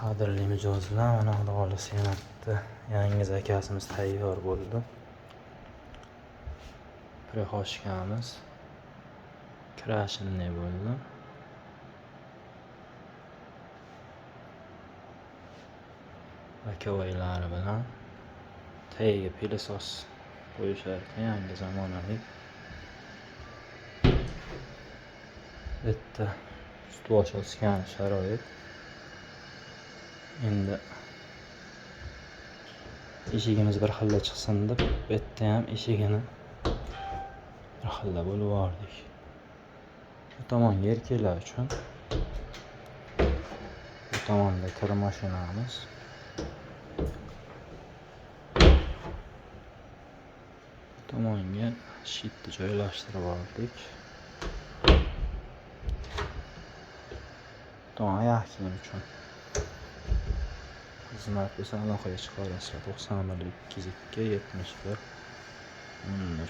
Qadrli mijozlar, mana Xudo xohlasa yana bitta yangi zakasimiz tayyor bo'ldi. Prixoshkamiz krashinniy bo'ldi. Bakovaylari bilan tagiga pilosos qo'yishar ekan, yangi zamonaviy. Bitta ustuvor ochgan sharoit. Endi eshigimiz bir xilla chiqsin deb, bu yerda ham eshigini bir xilla bo'lib yubordik. Bu tomonga erkaklar uchun, bu tomonda kir mashinamiz. Bu tomonga shitni joylashtirib oldik. Bu tomon oyoq kiyim uchun. Xizmat bo'lsa aloqaga chiqarasizlar. 91 202 71 13.